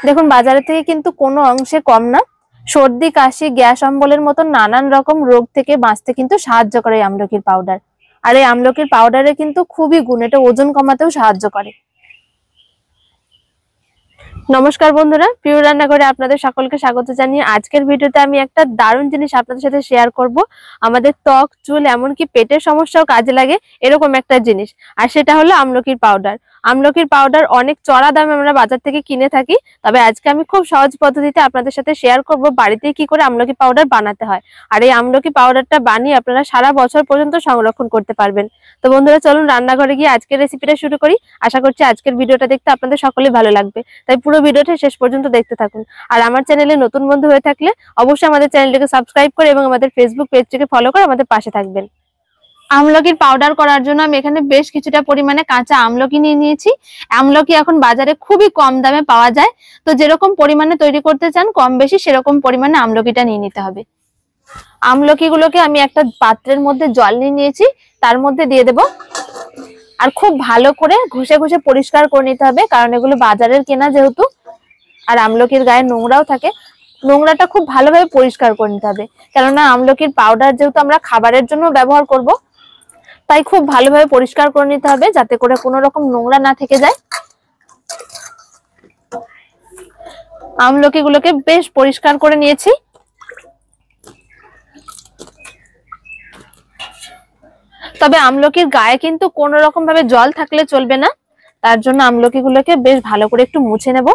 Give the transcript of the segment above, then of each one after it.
দেখুন বাজারে থেকে কিন্তু কোনো অংশে কম না। সর্দি কাশি গ্যাস অম্বলের মতো নানান রকম রোগ থেকে বাঁচতে কিন্তু সাহায্য করে এই আমলকির পাউডার। আর এই আমলকির পাউডারে কিন্তু খুবই গুণ, এটা ওজন কমাতেও সাহায্য করে। নমস্কার বন্ধুরা, প্রিয় রান্নাঘরে আপনাদের সকলকে স্বাগত জানিয়ে আজকের ভিডিওতে আমি একটা দারুণ জিনিস আপনাদের সাথে শেয়ার করব। আমাদের ত্বক চুল এমনকি পেটের সমস্যাও কাজে লাগে এরকম একটা জিনিস, আর সেটা হলো আমলকির পাউডার। আমলকির পাউডার অনেক চড়া দামে আমরা বাজার থেকে কিনে থাকি, তবে আজকে আমি খুব সহজ পদ্ধতিতে আপনাদের সাথে শেয়ার করব বাড়িতে কি করে আমলকি পাউডার বানাতে হয়। আর এই আমলকি পাউডারটা বানিয়ে আপনারা সারা বছর পর্যন্ত সংরক্ষণ করতে পারবেন। তো বন্ধুরা চলুন রান্নাঘরে গিয়ে আজকের রেসিপিটা শুরু করি। আশা করছি আজকের ভিডিওটা দেখতে আপনাদের সকলেই ভালো লাগবে, তাই পুরো ভিডিওটা শেষ পর্যন্ত দেখতে থাকুন। আর আমার চ্যানেলে নতুন বন্ধু হয়ে থাকলে অবশ্যই আমাদের চ্যানেলটিকে সাবস্ক্রাইব করে এবং আমাদের ফেসবুক পেজটিকে ফলো করে আমাদের পাশে থাকবেন। আমলকির পাউডার করার জন্য আমি এখানে বেশ কিছুটা পরিমাণে কাঁচা আমলকি নিয়ে নিয়েছি। আমলকি এখন বাজারে খুবই কম দামে পাওয়া যায়, তো যেরকম পরিমাণে তৈরি করতে চান কম বেশি সেরকম পরিমাণে আমলকিটা নিয়ে নিতে হবে। আমলকিগুলোকে আমি একটা পাত্রের মধ্যে জল নিয়ে নিয়েছি, তার মধ্যে দিয়ে দেব। আর খুব ভালো করে ঘষে ঘষে পরিষ্কার করে নিতে হবে, কারণ এগুলো বাজারের কেনা যেহেতু, আর আমলকির গায়ে নোংরাও থাকে, নোংরাটা খুব ভালোভাবে পরিষ্কার করে নিতে হবে। কেননা আমলকির পাউডার যেহেতু আমরা খাবারের জন্য ব্যবহার করব, তাই খুব ভালোভাবে পরিষ্কার করে নিতে হবে যাতে করে কোনো রকম নোংরা না থেকে যায়। আমলকিগুলোকে বেশ পরিষ্কার করে নিয়েছি। তবে আমলকির গায়ে কিন্তু কোনো রকম ভাবে জল থাকলে চলবে না, তার জন্য আমলকিগুলোকে বেশ ভালো করে একটু মুছে নেব।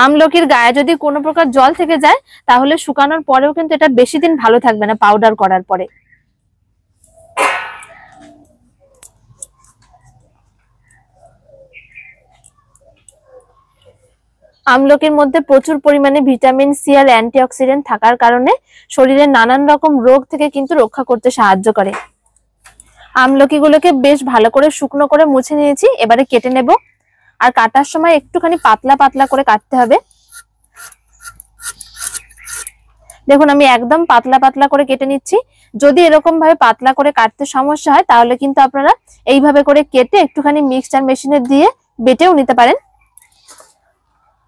আমলকির গায়ে যদি কোনো প্রকার জল থেকে যায় তাহলে শুকানোর পরেও কিন্তু এটা বেশি দিন ভালো থাকবে না পাউডার করার পরে। আমলকির মধ্যে প্রচুর পরিমাণে ভিটামিন সি আর অ্যান্টিঅক্সিডেন্ট থাকার কারণে শরীরের নানান রকম রোগ থেকে কিন্তু রক্ষা করতে সাহায্য করে। আমলকিগুলোকে বেশ ভালো করে শুকনো করে মুছে নিয়েছি, এবারে কেটে নেব। আর কাটার সময় একটুখানি পাতলা পাতলা করে কাটতে হবে। দেখুন আমি একদম পাতলা পাতলা করে কেটে নিচ্ছি। যদি এরকম ভাবে পাতলা করে কাটতে সমস্যা হয় তাহলে কিন্তু আপনারা এইভাবে করে কেটে একটুখানি মিক্সচার মেশিনে দিয়ে বেটেও নিতে পারেন।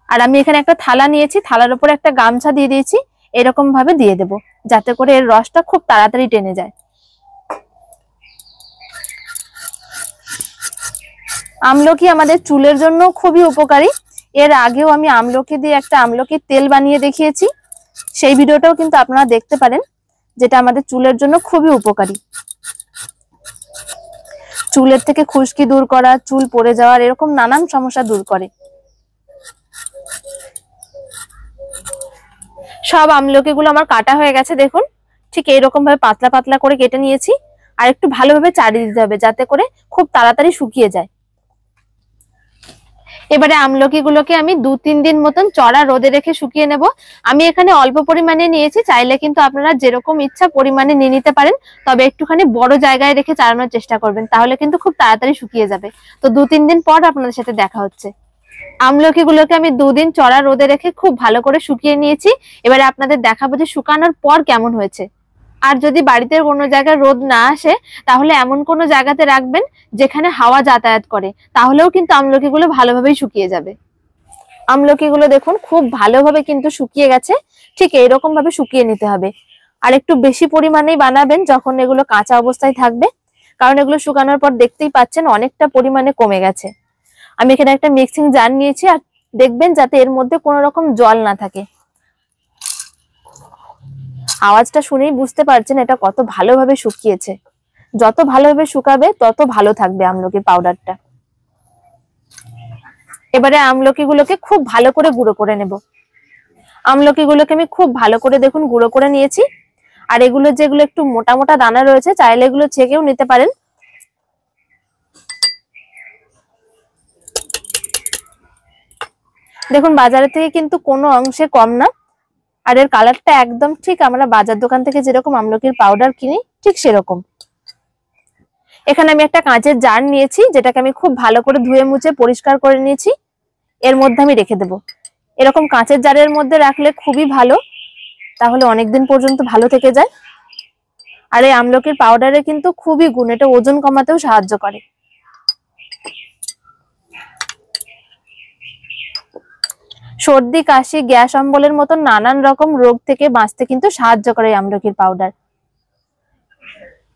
আর আমি এখানে একটা থালা নিয়েছি, থালার উপরে একটা গামছা দিয়ে দিয়েছি, এরকম ভাবে দিয়ে দেব যাতে করে এর রসটা খুব তাড়াতাড়ি টেনে যায়। আমলকি আমাদের চুলের জন্য খুবই উপকারী। এর আগেও আমি আমলকি দিয়ে একটা আমলকির তেল বানিয়ে দেখিয়েছি, সেই ভিডিওটাও কিন্তু আপনারা দেখতে পারেন, যেটা আমাদের চুলের জন্য খুবই উপকারী। চুলের থেকে খুশকি দূর করা, চুল পড়ে যাওয়ার এরকম নানান সমস্যা দূর করে। সব আমলকিগুলো আমার কাটা হয়ে গেছে, দেখুন ঠিক এইরকম ভাবে পাতলা পাতলা করে কেটে নিয়েছি। আর একটু ভালোভাবে চাড়িয়ে দিতে হবে যাতে করে খুব তাড়াতাড়ি শুকিয়ে যায়। এবারে আমলকিগুলোকে আমি 2-3 দিন মতন চড়া রোদে রেখে শুকিয়ে নেব। আমি এখানে অল্প পরিমাণে নিয়েছি, চাইলে কিন্তু আপনারা যেরকম ইচ্ছা পরিমাণে নিয়ে নিতে পারেন, তবে একটুখানি বড় জায়গায় রেখে চাড়ানোর চেষ্টা করবেন, তাহলে কিন্তু খুব তাড়াতাড়ি শুকিয়ে যাবে। তো 2-3 দিন পর আপনাদের সাথে দেখা হচ্ছে। আমলকিগুলোকে আমি 2 দিন চড়া রোদে রেখে খুব ভালো করে শুকিয়ে নিয়েছি। এবারে আপনাদের দেখাবো যে শুকানোর পর কেমন হয়েছে। আর যদি বাড়িতে কোনো জায়গায় রোদ না আসে তাহলে এমন কোনো জায়গাতে রাখবেন যেখানে হাওয়া যাতায়াত করে, তাহলেও কিন্তু আমলকিগুলো ভালোভাবেই শুকিয়ে যাবে। আমলকিগুলো দেখুন খুব ভালোভাবে কিন্তু শুকিয়ে গেছে, ঠিক এইরকম ভাবে শুকিয়ে নিতে হবে। আর একটু বেশি পরিমাণেই বানাবেন যখন এগুলো কাঁচা অবস্থায় থাকবে, কারণ এগুলো শুকানোর পর দেখতেই পাচ্ছেন অনেকটা পরিমাণে কমে গেছে। আমি এখানে একটা মিক্সিং জার নিয়েছি, আর দেখবেন যাতে এর মধ্যে কোনো রকম জল না থাকে। আওয়াজটা শুনেই বুঝতে পারছেন এটা কত ভালোভাবে শুকিয়েছে। যত ভালোভাবে শুকাবে তত ভালো থাকবে আমলকির পাউডারটা। এবারে আমলকিগুলোকে খুব ভালো করে গুঁড়ো করে নেব। আমলকিগুলোকে আমি খুব ভালো করে দেখুন গুঁড়ো করে নিয়েছি। আর এগুলো যেগুলো একটু মোটা মোটা দানা রয়েছে চাইলে এগুলো ছেঁকেও নিতে পারেন। দেখুন বাজারের থেকে কিন্তু কোনো অংশে কম না, আর এর কালারটা একদম ঠিক আমরা বাজার দোকান থেকে যেরকম আমলকির পাউডার কিনি ঠিক সেরকম। এখানে আমি একটা কাঁচের জার নিয়েছি, যেটাকে আমি খুব ভালো করে ধুয়ে মুছে পরিষ্কার করে নিয়েছি। এর মধ্যে আমি রেখে দেব। এরকম কাঁচের জারের মধ্যে রাখলে খুবই ভালো, তাহলে অনেকদিন পর্যন্ত ভালো থেকে যায়। আর এই আমলকির পাউডারে কিন্তু খুবই গুণ, এটা ওজন কমাতেও সাহায্য করে। সর্দি, কাশি, গ্যাস অম্বলের মতো নানান রকম রোগ থেকে বাঁচতে কিন্তু সাহায্য করে এই আমলকির পাউডার।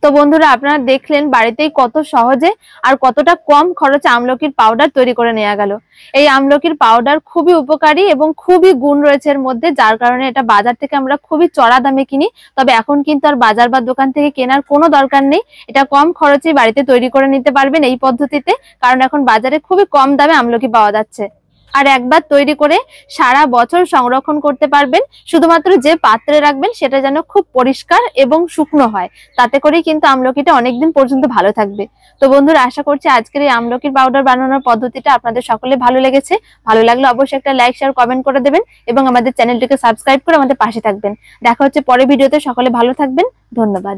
তো বন্ধুরা, আপনারা দেখলেন বাড়িতেই কত সহজে আর কতটা কম খরচে আমলকির পাউডার তৈরি করে নেওয়া গেল। এই আমলকির পাউডার খুবই উপকারী এবং খুবই গুণ রয়েছে এর মধ্যে, যার কারণে এটা বাজার থেকে আমরা খুবই চড়া দামে কিনি। তবে এখন কিন্তু আর বাজার বা দোকান থেকে কেনার কোনো দরকার নেই, এটা কম খরচে বাড়িতে তৈরি করে নিতে পারবেন এই পদ্ধতিতে, কারণ এখন বাজারে খুবই কম দামে আমলকি পাওয়া যাচ্ছে। আর একবার তৈরি করে সারা বছর সংরক্ষণ করতে পারবেন। শুধুমাত্র যে পাত্রে রাখবেন সেটা যেন খুব পরিষ্কার এবং শুকনো হয়, তাতে করেই কিন্তু আমলকিটা অনেকদিন পর্যন্ত ভালো থাকবে। তো বন্ধুরা, আশা করছি আজকের এই আমলকির পাউডার বানানোর পদ্ধতিটা আপনাদের সকলে ভালো লেগেছে। ভালো লাগলে অবশ্যই একটা লাইক, শেয়ার, কমেন্ট করে দেবেন এবং আমাদের চ্যানেলটিকে সাবস্ক্রাইব করে আমাদের পাশে থাকবেন। দেখা হচ্ছে পরের ভিডিওতে। সকলে ভালো থাকবেন। ধন্যবাদ।